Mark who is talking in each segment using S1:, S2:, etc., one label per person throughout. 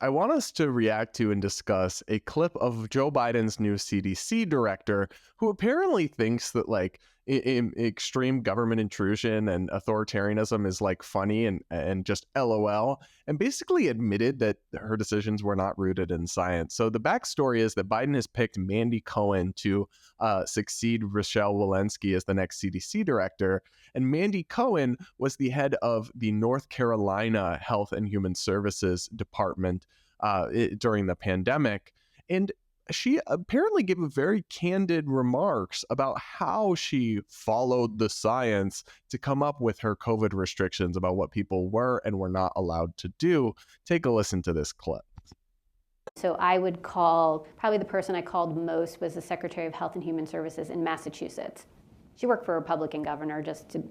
S1: I want us to react to and discuss a clip of Joe Biden's new CDC director, who apparently thinks that extreme government intrusion and authoritarianism is like funny and just LOL, and basically admitted that her decisions were not rooted in science. So the backstory is that Biden has picked Mandy Cohen to succeed Rochelle Walensky as the next CDC director. And Mandy Cohen was the head of the North Carolina Health and Human Services Department during the pandemic. And she apparently gave very candid remarks about how she followed the science to come up with her COVID restrictions about what people were and were not allowed to do. Take a listen to this clip.
S2: So I would call, probably the person I called most was the Secretary of Health and Human Services in Massachusetts. She worked for a Republican governor just to,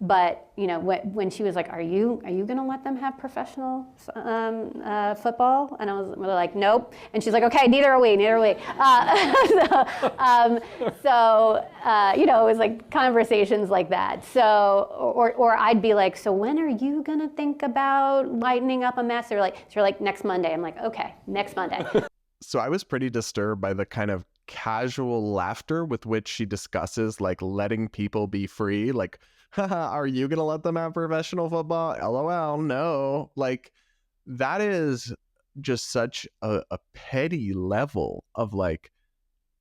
S2: but you know, when she was like, "Are you going to let them have professional football?" And I was like, "Nope." And she's like, "Okay, neither are we." You know, it was like conversations like that. So, or I'd be like, "So when are you going to think about lightening up a mess?" They're like, "Next Monday." I'm like, "Okay, next Monday."
S1: So I was pretty disturbed by the kind of casual laughter with which she discusses like letting people be free. Like, haha, are you gonna let them have professional football? LOL, no. Like, that is just such a petty level of like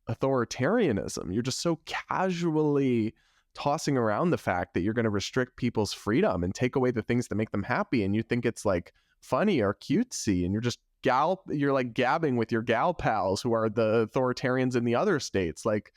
S1: authoritarianism. You're just so casually tossing around the fact that you're going to restrict people's freedom and take away the things that make them happy, and you think it's like funny or cutesy, and you're like gabbing with your gal pals who are the authoritarians in the other states. Like,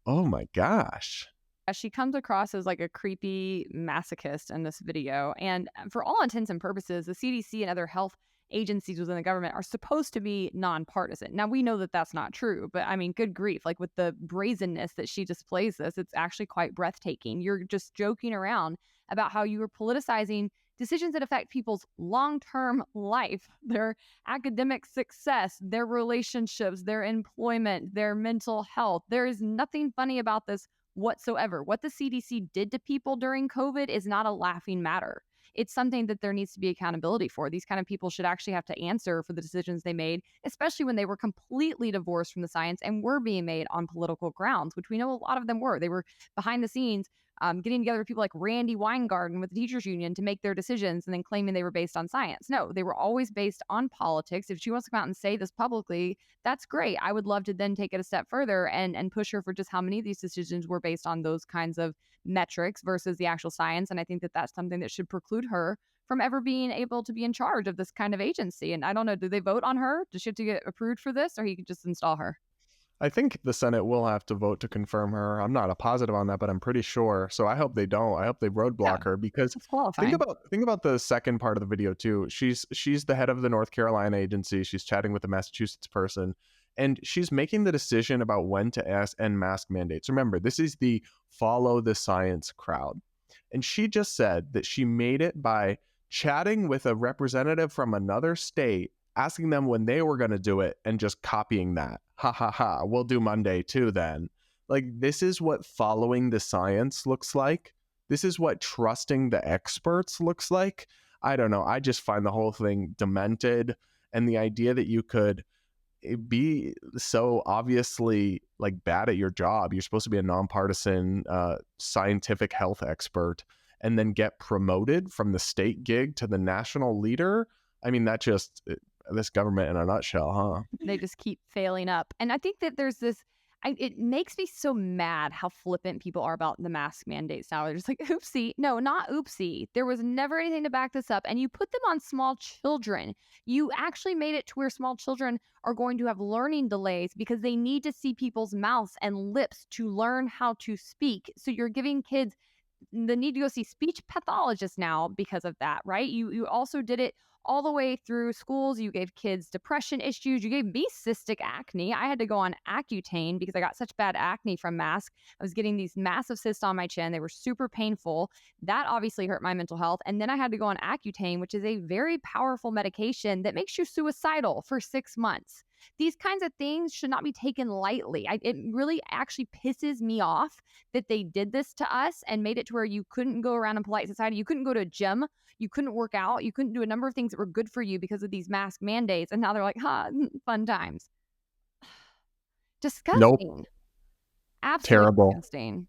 S1: oh my gosh.
S3: She comes across as like a creepy masochist in this video. And for all intents and purposes, the CDC and other health agencies within the government are supposed to be nonpartisan. Now, we know that that's not true, but I mean, good grief, like with the brazenness that she displays this, it's actually quite breathtaking. You're just joking around about how you are politicizing decisions that affect people's long-term life, their academic success, their relationships, their employment, their mental health. There is nothing funny about this whatsoever. What the CDC did to people during COVID is not a laughing matter. It's something that there needs to be accountability for. These kind of people should actually have to answer for the decisions they made, especially when they were completely divorced from the science and were being made on political grounds, which we know a lot of them were. They were behind the scenes getting together with people like Randy Weingarten with the teachers union to make their decisions and then claiming they were based on science. No, they were always based on politics. If she wants to come out and say this publicly, that's great. I would love to then take it a step further and push her for just how many of these decisions were based on those kinds of metrics versus the actual science. And I think that that's something that should preclude her from ever being able to be in charge of this kind of agency. And I don't know, do they vote on her? Does she have to get approved for this, or he could just install her?
S1: I think the Senate will have to vote to confirm her. I'm not a positive on that, but I'm pretty sure. So I hope they don't. I hope they roadblock her, because think about the second part of the video too. She's the head of the North Carolina agency. She's chatting with a Massachusetts person, and she's making the decision about when to end mask mandates. Remember, this is the follow the science crowd. And she just said that she made it by chatting with a representative from another state, asking them when they were going to do it, and just copying that. Ha ha ha, we'll do Monday too then. Like, this is what following the science looks like. This is what trusting the experts looks like. I don't know. I just find the whole thing demented. And the idea that you could be so obviously like bad at your job, you're supposed to be a nonpartisan scientific health expert, and then get promoted from the state gig to the national leader. I mean, that just... this government in a nutshell, huh?
S3: They just keep failing up. And I think that there's this, it makes me so mad how flippant people are about the mask mandates now. They're just like, oopsie. No, not oopsie. There was never anything to back this up. And you put them on small children. You actually made it to where small children are going to have learning delays because they need to see people's mouths and lips to learn how to speak. So you're giving kids the need to go see speech pathologists now because of that, right? You also did it all the way through schools. You gave kids depression issues. You gave me cystic acne. I had to go on Accutane because I got such bad acne from mask. I was getting these massive cysts on my chin. They were super painful. That obviously hurt my mental health. And then I had to go on Accutane, which is a very powerful medication that makes you suicidal for 6 months. These kinds of things should not be taken lightly. It really actually pisses me off that they did this to us and made it to where you couldn't go around in polite society. You couldn't go to a gym. You couldn't work out. You couldn't do a number of things that were good for you because of these mask mandates. And now they're like, fun times.
S1: Nope.
S3: Disgusting. Absolutely
S1: Terrible.
S3: disgusting.